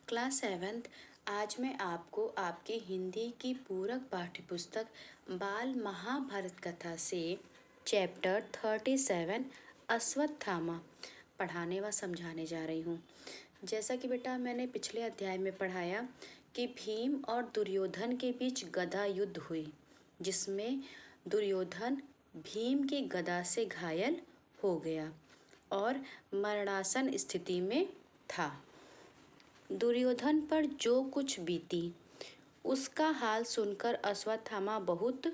Class 7th। आज मैं आपको आपकी हिंदी की पूरक पाठ्यपुस्तक बाल महाभारत कथा से चैप्टर 37 अश्वत्थामा पढ़ाने व समझाने जा रही हूँ। जैसा कि बेटा मैंने पिछले अध्याय में पढ़ाया कि भीम और दुर्योधन के बीच गदा युद्ध हुई, जिसमें दुर्योधन भीम की गदा से घायल हो गया और मरणासन स्थिति में था। दुर्योधन पर जो कुछ बीती उसका हाल सुनकर अश्वत्थामा बहुत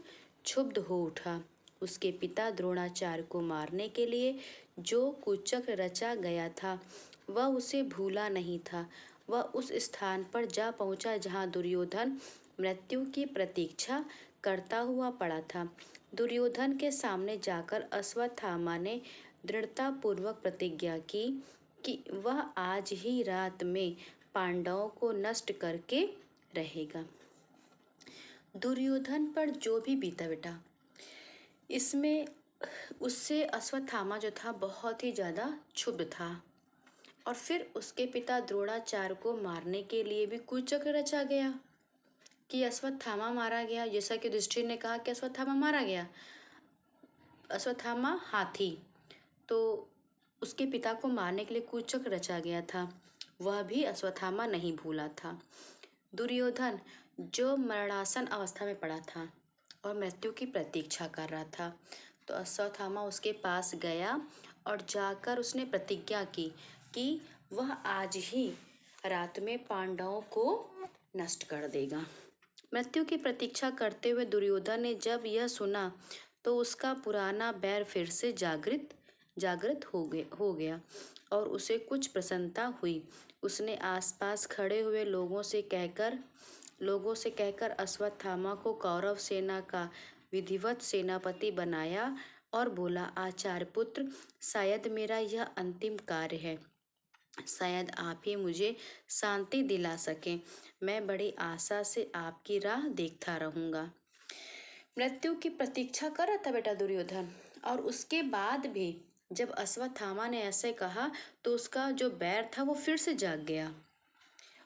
क्षुब्ध हो उठा। उसके पिता द्रोणाचार्य को मारने के लिए जो कुचक्र रचा गया था वह उसे भूला नहीं था। वह उस स्थान पर जा पहुंचा जहां दुर्योधन मृत्यु की प्रतीक्षा करता हुआ पड़ा था। दुर्योधन के सामने जाकर अश्वत्थामा ने दृढ़तापूर्वक प्रतिज्ञा की कि वह आज ही रात में पांडवों को नष्ट करके रहेगा। दुर्योधन पर जो भी बीता बेटा, इसमें उससे अश्वत्थामा जो था बहुत ही ज़्यादा क्षुब्ध था और फिर उसके पिता द्रोणाचार्य को मारने के लिए भी कुचक्र रचा गया कि अश्वत्थामा मारा गया। जैसा कि युधिष्ठिर ने कहा कि अश्वत्थामा मारा गया, अश्वत्थामा हाथी, तो उसके पिता को मारने के लिए कुचक्र रचा गया था, वह भी अश्वत्थामा नहीं भूला था। दुर्योधन जो मरणासन अवस्था में पड़ा था और मृत्यु की प्रतीक्षा कर रहा था, तो अश्वत्थामा उसके पास गया और जाकर उसने प्रतिज्ञा की कि वह आज ही रात में पांडवों को नष्ट कर देगा। मृत्यु की प्रतीक्षा करते हुए दुर्योधन ने जब यह सुना तो उसका पुराना बैर फिर से जागृत हो गया और उसे कुछ प्रसन्नता हुई। उसने आसपास खड़े हुए लोगों से कहकर अश्वत्थामा को कौरव सेना का विधिवत सेनापति बनाया और बोला, आचार्य पुत्र, शायद मेरा यह अंतिम कार्य है। शायद आप ही मुझे शांति दिला सकें। मैं बड़ी आशा से आपकी राह देखता रहूंगा। मृत्यु की प्रतीक्षा कर रहा था बेटा दुर्योधन, और उसके बाद भी जब अश्वत्थामा ने ऐसे कहा तो उसका जो बैर था वो फिर से जाग गया।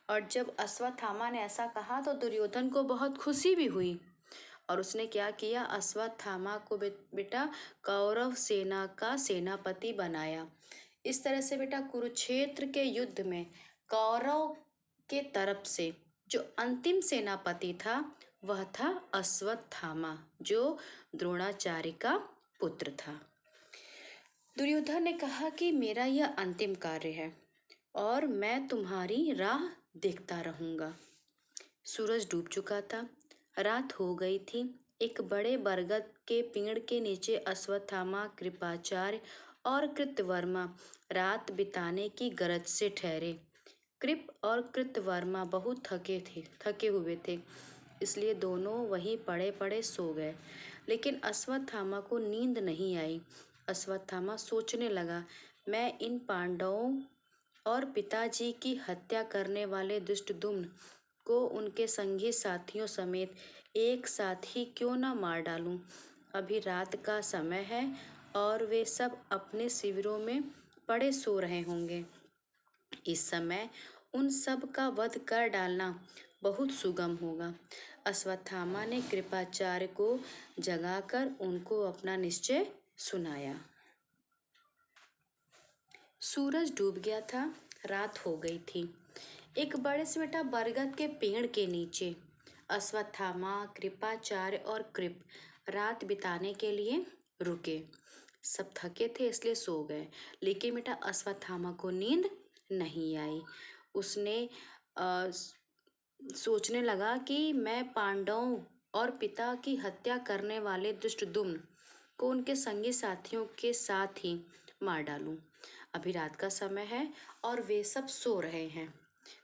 और जब अश्वत्थामा ने ऐसा कहा तो दुर्योधन को बहुत खुशी भी हुई और उसने क्या किया, अश्वत्थामा को बेटा कौरव सेना का सेनापति बनाया। इस तरह से बेटा कुरुक्षेत्र के युद्ध में कौरव के तरफ से जो अंतिम सेनापति था वह था अश्वत्थामा, जो द्रोणाचार्य का पुत्र था। दुर्योधन ने कहा कि मेरा यह अंतिम कार्य है और मैं तुम्हारी राह देखता रहूंगा। सूरज डूब चुका था, रात हो गई थी। एक बड़े बरगद के पेड़ के नीचे अश्वत्थामा, कृपाचार्य और कृतवर्मा रात बिताने की गरज से ठहरे। कृप और कृतवर्मा बहुत थके हुए थे, इसलिए दोनों वहीं पड़े पड़े सो गए। लेकिन अश्वत्थामा को नींद नहीं आई। अश्वत्थामा सोचने लगा, मैं इन पांडवों और पिताजी की हत्या करने वाले दुष्टद्युम्न को उनके संगी साथियों समेत एक साथ ही क्यों न मार डालूं। अभी रात का समय है और वे सब अपने शिविरों में पड़े सो रहे होंगे। इस समय उन सब का वध कर डालना बहुत सुगम होगा। अश्वत्थामा ने कृपाचार्य को जगाकर उनको अपना निश्चय सुनाया। सूरज डूब गया था, रात हो गई थी। एक बड़े से बेटा बरगद के पेड़ के नीचे अश्वत्थामा, कृपाचार्य और कृप रात बिताने के लिए रुके। सब थके थे इसलिए सो गए, लेकिन बेटा अश्वत्थामा को नींद नहीं आई। उसने सोचने लगा कि मैं पांडवों और पिता की हत्या करने वाले दुष्टद्युम्न को उनके संगी साथियों के साथ ही मार डालूं। अभी रात का समय है और वे सब सो रहे हैं,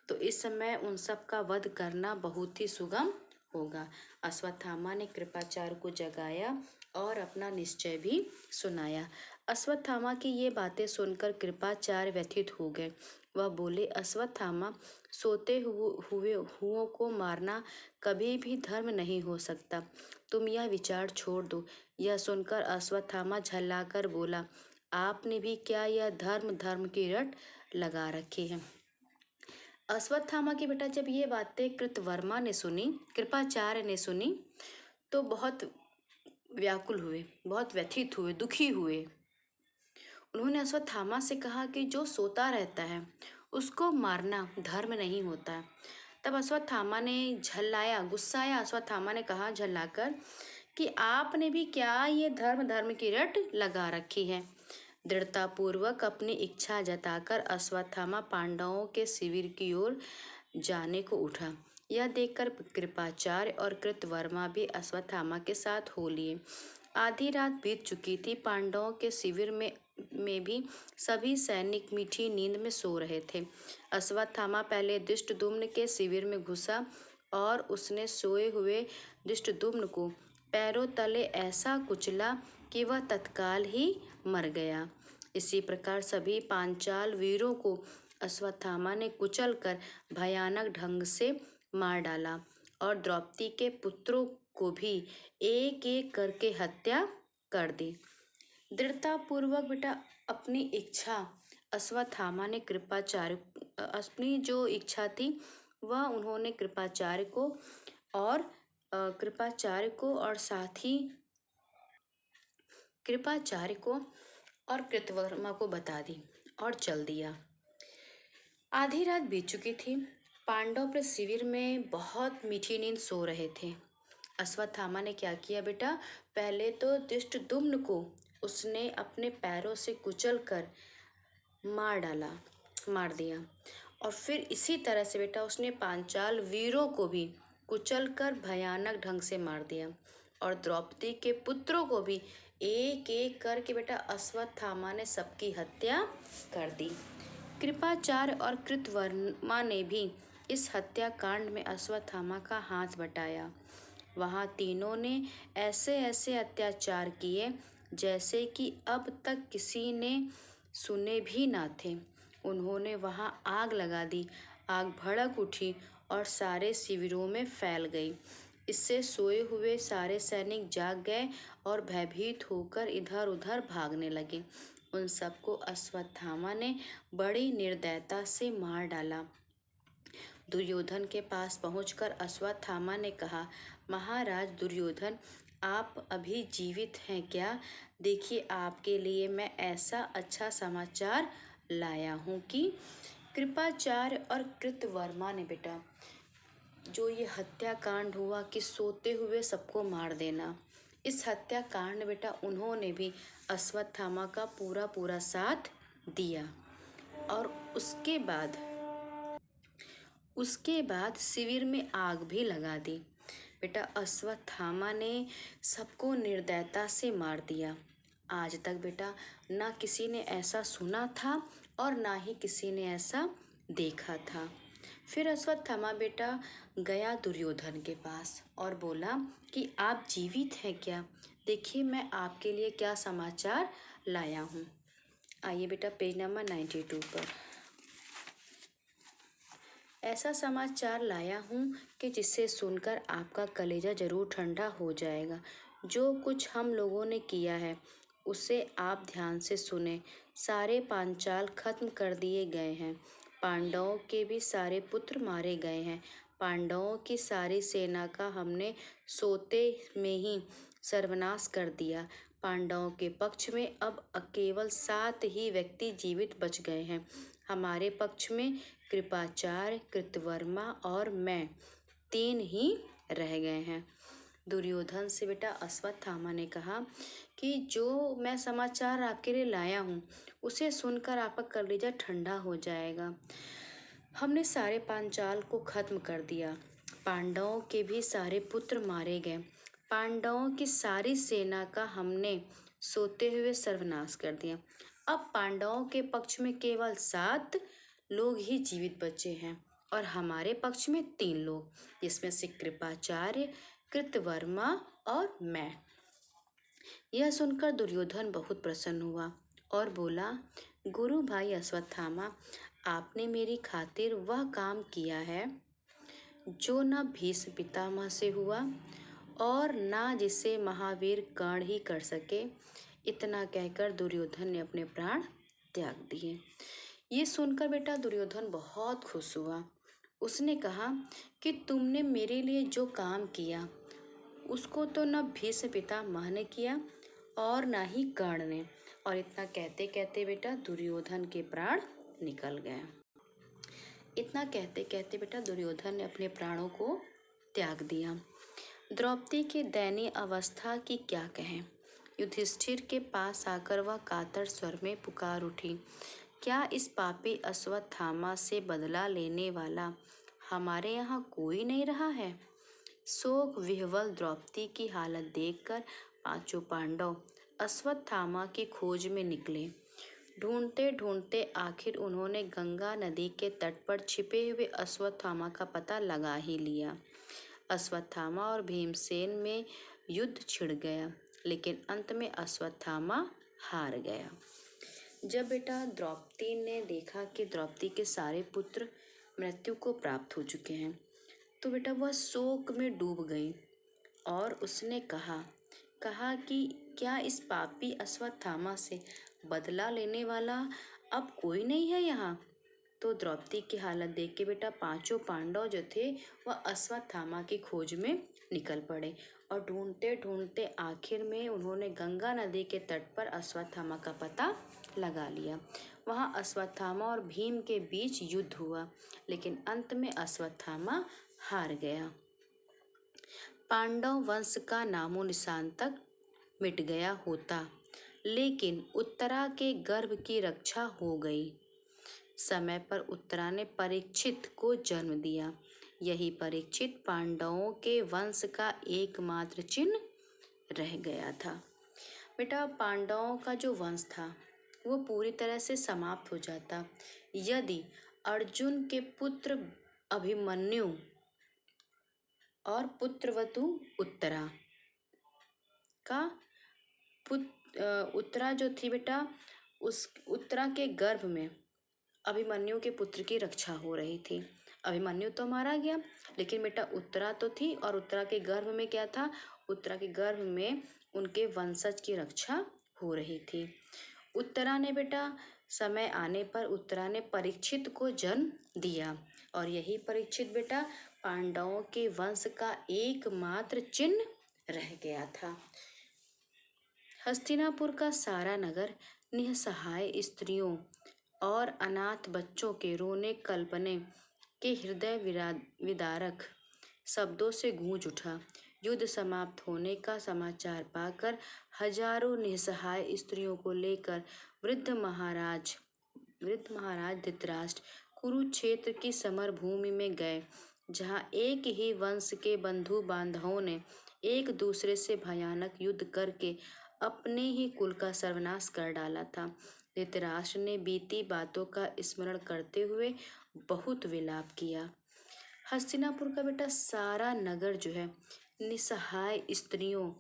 तो इस समय उन सब का वध करना बहुत ही सुगम होगा। अश्वत्थामा ने कृपाचार्य को जगाया और अपना निश्चय भी सुनाया। अश्वत्थामा की ये बातें सुनकर कृपाचार्य व्यथित हो गए। वह बोले, अश्वत्थामा, सोते हुओं को मारना कभी भी धर्म नहीं हो सकता। तुम यह विचार छोड़ दो। यह सुनकर अश्वत्थामा झल्लाकर बोला, आपने भी क्या यह धर्म की रट लगा रखी है। अश्वत्थामा की बेटा जब ये बातें कृतवर्मा ने सुनी, कृपाचार्य ने सुनी, तो बहुत व्याकुल हुए, बहुत व्यथित हुए, दुखी हुए। उन्होंने अश्वत्थामा से कहा कि जो सोता रहता है उसको मारना धर्म नहीं होता है। तब अश्वत्थामा ने झल्लाया, गुस्साया। अश्वत्थामा ने कहा झल्लाकर कि आपने भी क्या ये धर्म धर्म की रट लगा रखी है। दृढ़तापूर्वक अपनी इच्छा जताकर अश्वत्थामा पांडवों के शिविर की ओर जाने को उठा। यह देखकर कृपाचार्य और कृतवर्मा भी अश्वत्थामा के साथ हो लिए। आधी रात बीत चुकी थी। पांडवों के शिविर में भी सभी सैनिक मीठी नींद में सो रहे थे। अश्वत्थामा पहले धृष्टद्युम्न के शिविर में घुसा और उसने सोए हुए धृष्टद्युम्न को पैरों तले ऐसा कुचला कि वह तत्काल ही मर गया। इसी प्रकार सभी पांचाल वीरों को अश्वत्थामा ने कुचलकर भयानक ढंग से मार डाला और द्रौपदी के पुत्रों को भी एक एक करके हत्या कर दी। दृढ़तापूर्वक बेटा अपनी इच्छा अश्वत्थामा ने कृपाचार्य, अपनी जो इच्छा थी वह उन्होंने कृपाचार्य को और कृतवर्मा को बता दी और चल दिया। आधी रात बीत चुकी थी। पांडव अपने शिविर में बहुत मीठी नींद सो रहे थे। अश्वत्थामा ने क्या किया बेटा, पहले तो धृष्टद्युम्न को उसने अपने पैरों से कुचलकर मार दिया और फिर इसी तरह से बेटा उसने पांचाल वीरों को भी कुचलकर भयानक ढंग से मार दिया और द्रौपदी के पुत्रों को भी एक एक करके बेटा अश्वत्थामा ने सबकी हत्या कर दी। कृपाचार्य और कृतवर्मा ने भी इस हत्याकांड में अश्वत्थामा का हाथ बटाया। वहाँ तीनों ने ऐसे ऐसे अत्याचार किए जैसे कि अब तक किसी ने सुने भी ना थे। उन्होंने वहाँ आग लगा दी। आग भड़क उठी और सारे शिविरों में फैल गई। इससे सोए हुए सारे सैनिक जाग गए और भयभीत होकर इधर उधर भागने लगे। उन सबको अश्वत्थामा ने बड़ी निर्दयता से मार डाला। दुर्योधन के पास पहुंचकर अश्वत्थामा ने कहा, महाराज दुर्योधन, आप अभी जीवित हैं क्या? देखिए आपके लिए मैं ऐसा अच्छा समाचार लाया हूँ कि कृपाचार्य और कृतवर्मा ने बेटा जो ये हत्याकांड हुआ कि सोते हुए सबको मार देना, इस हत्याकांड बेटा उन्होंने भी अश्वत्थामा का पूरा पूरा साथ दिया। और उसके बाद शिविर में आग भी लगा दी। बेटा अश्वत्थामा ने सबको निर्दयता से मार दिया। आज तक बेटा ना किसी ने ऐसा सुना था और ना ही किसी ने ऐसा देखा था। फिर अश्वत्थामा बेटा गया दुर्योधन के पास और बोला कि आप जीवित हैं क्या? देखिए मैं आपके लिए क्या समाचार लाया हूँ। आइए बेटा पेज नंबर 92 पर। ऐसा समाचार लाया हूँ कि जिसे सुनकर आपका कलेजा जरूर ठंडा हो जाएगा। जो कुछ हम लोगों ने किया है उसे आप ध्यान से सुने। सारे पांचाल खत्म कर दिए गए हैं। पांडवों के भी सारे पुत्र मारे गए हैं। पांडवों की सारी सेना का हमने सोते में ही सर्वनाश कर दिया। पांडवों के पक्ष में अब केवल 7 ही व्यक्ति जीवित बच गए हैं। हमारे पक्ष में कृपाचार्य, कृतवर्मा और मैं 3 ही रह गए हैं। दुर्योधन से बेटा अश्वत्थामा ने कहा कि जो मैं समाचार आपके लिए लाया हूँ उसे सुनकर आपका कलेजा ठंडा हो जाएगा। हमने सारे पांचाल को खत्म कर दिया। पांडवों के भी सारे पुत्र मारे गए। पांडवों की सारी सेना का हमने सोते हुए सर्वनाश कर दिया। अब पांडवों के पक्ष में केवल 7 लोग ही जीवित बचे हैं और हमारे पक्ष में 3 लोग, जिसमें से कृपाचार्य, कृतवर्मा और मैं। यह सुनकर दुर्योधन बहुत प्रसन्न हुआ और बोला, गुरु भाई अश्वत्थामा, आपने मेरी खातिर वह काम किया है जो न भीष्म पितामह से हुआ और न जिसे महावीर कर्ण ही कर सके। इतना कहकर दुर्योधन ने अपने प्राण त्याग दिए। ये सुनकर बेटा दुर्योधन बहुत खुश हुआ उसने कहा कि तुमने मेरे लिए जो काम किया उसको तो न भीष्म पितामह ने किया और न ही कर्ण ने। और इतना कहते कहते बेटा दुर्योधन के प्राण निकल गए। इतना कहते कहते बेटा दुर्योधन ने अपने प्राणों को त्याग दिया। द्रौपदी की दयनीय अवस्था की क्या कहें। युधिष्ठिर के पास आकर वह कातर स्वर में पुकार उठी, क्या इस पापी अश्वत्थामा से बदला लेने वाला हमारे यहाँ कोई नहीं रहा है। शोक विह्वल द्रौपदी की हालत देखकर पांचों पांडव अश्वत्थामा की खोज में निकले। ढूंढते ढूंढते आखिर उन्होंने गंगा नदी के तट पर छिपे हुए अश्वत्थामा का पता लगा ही लिया। अश्वत्थामा और भीमसेन में युद्ध छिड़ गया, लेकिन अंत में अश्वत्थामा हार गया। जब बेटा द्रौपदी ने देखा कि द्रौपदी के सारे पुत्र मृत्यु को प्राप्त हो चुके हैं, तो बेटा वह शोक में डूब गई और उसने कहा कि क्या इस पापी अश्वत्थामा से बदला लेने वाला अब कोई नहीं है यहाँ। तो द्रौपदी की हालत देख के बेटा पांचों पांडव जो थे वह अश्वत्थामा की खोज में निकल पड़े और ढूंढते ढूंढते आखिर में उन्होंने गंगा नदी के तट पर अश्वत्थामा का पता लगा लिया। वहाँ अश्वत्थामा और भीम के बीच युद्ध हुआ, लेकिन अंत में अश्वत्थामा हार गया। पांडव वंश का नामो निशान तक मिट गया होता, लेकिन उत्तरा के गर्भ की रक्षा हो गई। समय पर उत्तरा ने परीक्षित को जन्म दिया। यही परीक्षित पांडवों के वंश का एकमात्र चिन्ह रह गया था। बेटा पांडवों का जो वंश था वो पूरी तरह से समाप्त हो जाता यदि अर्जुन के पुत्र अभिमन्यु और पुत्रवतु उत्तरा का उत्तरा जो थी बेटा उस उत्तरा के गर्भ में अभिमन्यु के पुत्र की रक्षा हो रही थी। अभिमन्यु तो मारा गया, लेकिन बेटा उत्तरा तो थी और उत्तरा के गर्भ में क्या था, उत्तरा के गर्भ में उनके वंशज की रक्षा हो रही थी। उत्तरा ने बेटा समय आने पर उत्तरा ने परीक्षित को जन्म दिया और यही परीक्षित बेटा पांडवों के वंश का एकमात्र चिन्ह रह गया था। हस्तिनापुर का सारा नगर निसहाय स्त्रियों और अनाथ बच्चों के रोने कल्पने के हृदय विदारक शब्दों से गूंज उठा। युद्ध समाप्त होने का समाचार पाकर हजारों निसहाय स्त्रियों को लेकर वृद्ध महाराज धृतराष्ट्र कुरुक्षेत्र की समर भूमि में गए, जहाँ एक ही वंश के बंधु बांधवों ने एक दूसरे से भयानक युद्ध करके अपने ही कुल का सर्वनाश कर डाला था। धृतराष्ट्र ने बीती बातों का स्मरण करते हुए बहुत विलाप किया। हस्तिनापुर का बेटा सारा नगर जो है निसहाय स्त्रियों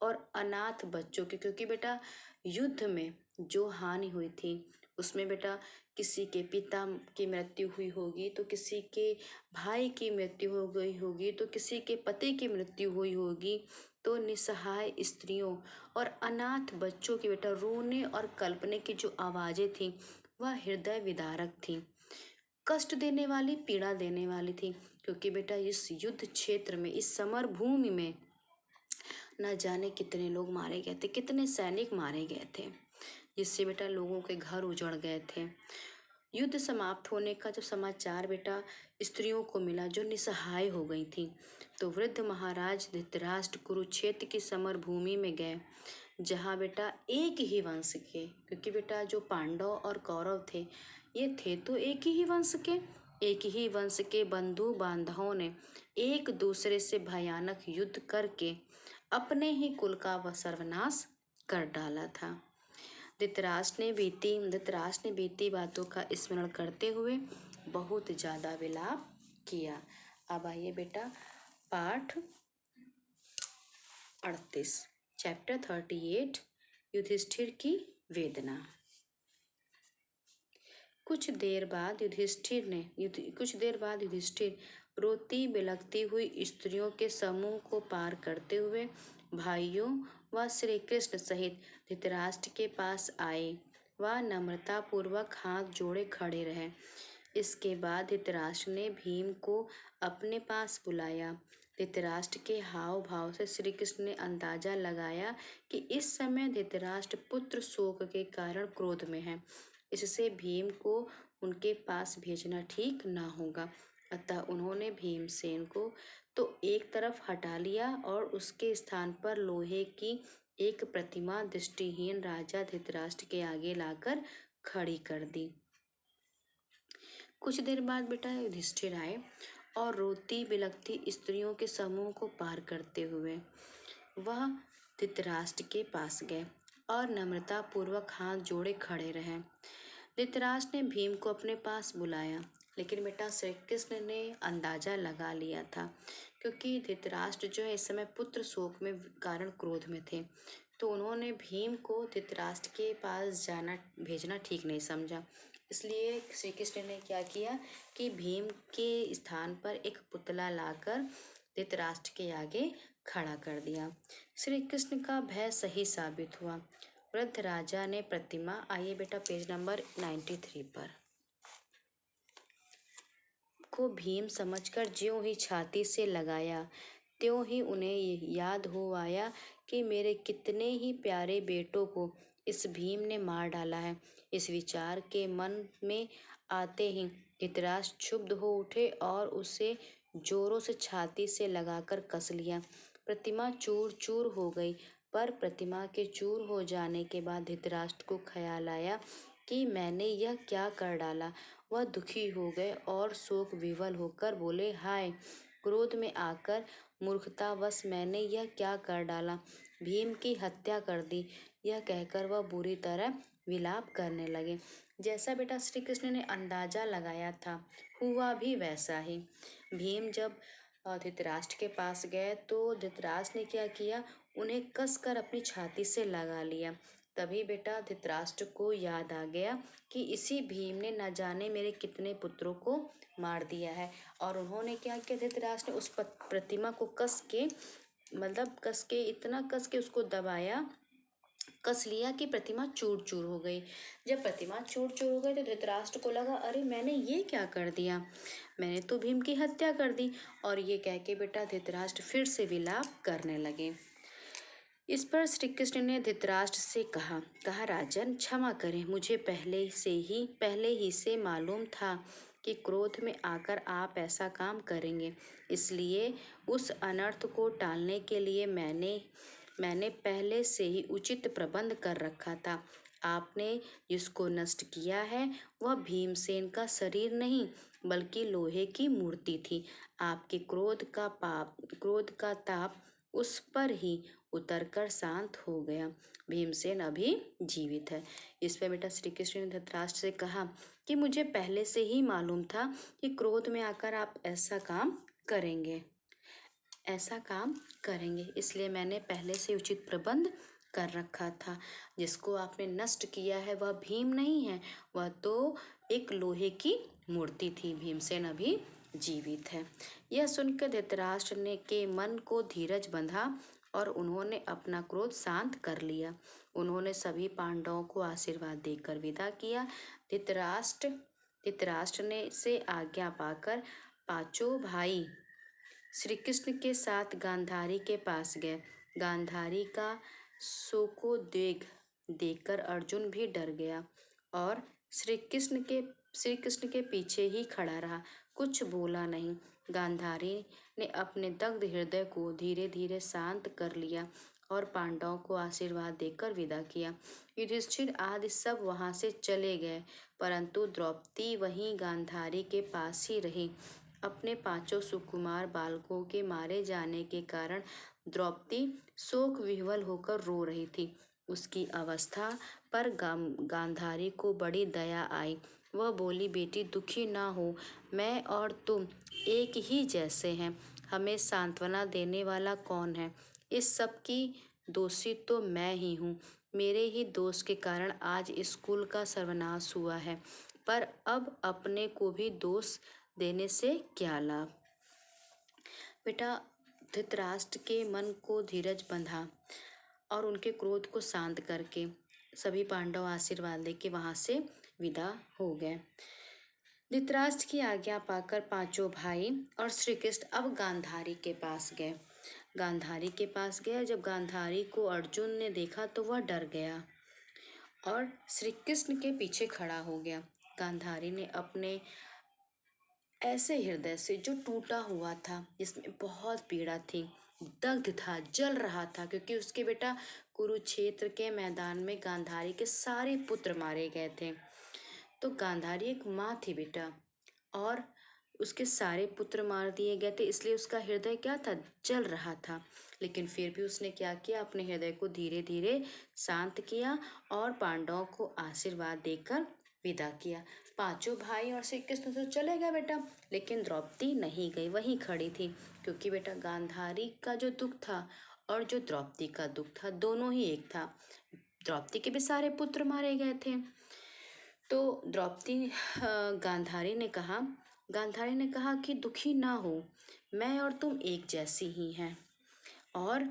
और अनाथ बच्चों के, क्योंकि बेटा युद्ध में जो हानि हुई थी उसमें बेटा किसी के पिता की मृत्यु हुई होगी, तो किसी के भाई की मृत्यु हो गई होगी, तो किसी के पति की मृत्यु हुई होगी। तो निसहाय स्त्रियों और अनाथ बच्चों के बेटा रोने और कल्पने की जो आवाज़ें थी वह हृदय विदारक थी, कष्ट देने वाली, पीड़ा देने वाली थी। क्योंकि बेटा इस युद्ध क्षेत्र में, इस समर भूमि में न जाने कितने लोग मारे गए थे, कितने सैनिक मारे गए थे, जिससे बेटा लोगों के घर उजड़ गए थे। युद्ध समाप्त होने का जब समाचार बेटा स्त्रियों को मिला जो निसहाय हो गई थी, तो वृद्ध महाराज धृतराष्ट्र कुरुक्षेत्र की समर भूमि में गए, जहाँ बेटा एक ही वंश के, क्योंकि बेटा जो पांडव और कौरव थे ये थे तो एक ही वंश के बंधु बांधवों ने एक दूसरे से भयानक युद्ध करके अपने ही कुल का वह सर्वनाश कर डाला था। धृतराष्ट्र ने बीती बातों का स्मरण करते हुए बहुत ज़्यादा विलाप किया। अब आइए बेटा पाठ 38 चैप्टर 38 युधिष्ठिर की वेदना। कुछ देर बाद युधिष्ठिर रोती बिलखती हुई स्त्रियों के समूह को पार करते हुए भाइयों व श्री कृष्ण सहित धृतराष्ट्र के पास आए। वह नम्रता पूर्वक हाथ जोड़े खड़े रहे। इसके बाद धृतराष्ट्र ने भीम को अपने पास बुलाया। धृतराष्ट्र के हाव भाव से श्री कृष्ण ने अंदाजा लगाया कि इस समय धृतराष्ट्र पुत्र शोक के कारण क्रोध में है। इससे भीम को उनके पास भेजना ठीक न होगा। अतः उन्होंने भीमसेन को तो एक तरफ हटा लिया और उसके स्थान पर लोहे की एक प्रतिमा दृष्टिहीन राजा धृतराष्ट्र के आगे लाकर खड़ी कर दी। कुछ देर बाद बेटा युधिष्ठिर आए और रोती बिलखती स्त्रियों के समूह को पार करते हुए वह धृतराष्ट्र के पास गए और नम्रता पूर्वक हाथ जोड़े खड़े रहे। धृतराष्ट्र ने भीम को अपने पास बुलाया, लेकिन बेटा श्री कृष्ण ने अंदाजा लगा लिया था, क्योंकि धृतराष्ट्र जो है इस समय पुत्र शोक में कारण क्रोध में थे, तो उन्होंने भीम को धृतराष्ट्र के पास भेजना ठीक नहीं समझा। इसलिए श्री कृष्ण ने क्या किया कि भीम के स्थान पर एक पुतला लाकर धृतराष्ट्र के आगे खड़ा कर दिया। श्री कृष्ण का भय सही साबित हुआ। वृद्ध राजा ने प्रतिमा, आइए बेटा पेज नंबर 93 पर, को भीम समझकर ज्यों ही छाती से लगाया, त्यों ही उन्हें याद हो आया कि मेरे कितने ही प्यारे बेटों को इस भीम ने मार डाला है। इस विचार के मन में आते ही धृतराष्ट्र क्षुब्ध हो उठे और उसे जोरों से छाती से लगाकर कस लिया। प्रतिमा चूर चूर हो गई, पर प्रतिमा के चूर हो जाने के बाद धृतराष्ट्र को ख्याल आया कि मैंने यह क्या कर डाला। वह दुखी हो गए और शोक विवल होकर बोले, हाय, क्रोध में आकर मूर्खतावश मैंने यह क्या कर डाला, भीम की हत्या कर दी। यह कहकर वह बुरी तरह विलाप करने लगे। जैसा बेटा श्री कृष्ण ने अंदाजा लगाया था, हुआ भी वैसा ही। भीम जब धृतराष्ट्र के पास गए तो धृतराष्ट्र ने क्या किया, उन्हें कसकर अपनी छाती से लगा लिया। तभी बेटा धृतराष्ट्र को याद आ गया कि इसी भीम ने न जाने मेरे कितने पुत्रों को मार दिया है। और उन्होंने क्या किया, धृतराष्ट्र ने उस प्रतिमा को इतना कस के उसको दबाया, कस लिया कि प्रतिमा चूर चूर हो गई। जब प्रतिमा चूर चूर हो गई तो धृतराष्ट्र को लगा, अरे मैंने ये क्या कर दिया, मैंने तो भीम की हत्या कर दी। और ये कह के बेटा धृतराष्ट्र फिर से विलाप करने लगे। इस पर श्री कृष्ण ने धृतराष्ट्र से कहा राजन, क्षमा करें, मुझे पहले ही से मालूम था कि क्रोध में आकर आप ऐसा काम करेंगे। इसलिए उस अनर्थ को टालने के लिए मैंने पहले से ही उचित प्रबंध कर रखा था। आपने जिसको नष्ट किया है वह भीमसेन का शरीर नहीं, बल्कि लोहे की मूर्ति थी। आपके क्रोध का ताप उस पर ही उतरकर शांत हो गया। भीमसेन अभी जीवित है। इस पर बेटा श्री कृष्ण ने धृतराष्ट्र से कहा कि मुझे पहले से ही मालूम था कि क्रोध में आकर आप ऐसा काम करेंगे, इसलिए मैंने पहले से उचित प्रबंध कर रखा था। जिसको आपने नष्ट किया है वह भीम नहीं है, वह तो एक लोहे की मूर्ति थी। भीमसेन अभी जीवित है। यह सुनकर धृतराष्ट्र ने के मन को धीरज बंधा और उन्होंने अपना क्रोध शांत कर लिया। उन्होंने सभी पांडवों को आशीर्वाद देकर विदा किया। धृतराष्ट्र ने से आज्ञा पाकर पांचों भाई श्री कृष्ण के साथ गांधारी के पास गए। गांधारी का शोकोद्वेग देखकर अर्जुन भी डर गया और श्री कृष्ण के पीछे ही खड़ा रहा, कुछ बोला नहीं। गांधारी ने अपने दग्ध हृदय को धीरे धीरे शांत कर लिया और पांडवों को आशीर्वाद देकर विदा किया। युधिष्ठिर आदि सब वहां से चले गए, परंतु द्रौपदी वहीं गांधारी के पास ही रही। अपने पांचों सुकुमार बालकों के मारे जाने के कारण द्रौपदी शोक विह्वल होकर रो रही थी। उसकी अवस्था पर गांधारी को बड़ी दया आई। वह बोली, बेटी दुखी ना हो, मैं और तुम एक ही जैसे हैं, हमें सांत्वना देने वाला कौन है। इस सब की दोषी तो मैं ही हूँ। मेरे ही दोष के कारण आज स्कूल का सर्वनाश हुआ है, पर अब अपने को भी दोष देने से क्या लाभ। बेटा धृतराष्ट्र के मन को धीरज बंधा और उनके क्रोध को शांत करके सभी पांडव आशीर्वाद लेके वहां से विदा हो गए। धृतराष्ट्र की आज्ञा पाकर पांचों भाई और श्री कृष्ण अब गांधारी के पास गए। गांधारी के पास गए। जब गांधारी को अर्जुन ने देखा तो वह डर गया और श्री कृष्ण के पीछे खड़ा हो गया। गांधारी ने अपने ऐसे हृदय से जो टूटा हुआ था, जिसमें बहुत पीड़ा थी, दग्ध था, जल रहा था, क्योंकि उसके बेटा कुरुक्षेत्र के मैदान में गांधारी के सारे पुत्र मारे गए थे। तो गांधारी एक माँ थी बेटा, और उसके सारे पुत्र मार दिए गए थे, इसलिए उसका हृदय क्या था, जल रहा था। लेकिन फिर भी उसने क्या किया, अपने हृदय को धीरे धीरे शांत किया और पांडवों को आशीर्वाद देकर विदा किया। पांचों भाई और श्री कृष्ण तो चले गए बेटा, लेकिन द्रौपदी नहीं गई, वहीं खड़ी थी। क्योंकि बेटा गांधारी का जो दुख था और जो द्रौपदी का दुख था, दोनों ही एक था। द्रौपदी के भी सारे पुत्र मारे गए थे। तो द्रौपदी गांधारी ने कहा कि दुखी ना हो, मैं और तुम एक जैसी ही हैं, और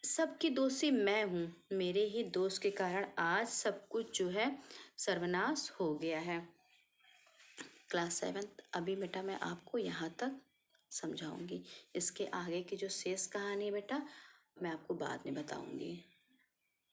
सबकी दोषी मैं हूँ। मेरे ही दोष के कारण आज सब कुछ जो है सर्वनाश हो गया है। क्लास 7 अभी बेटा मैं आपको यहाँ तक समझाऊंगी। इसके आगे की जो शेष कहानी है बेटा, मैं आपको बाद में बताऊंगी।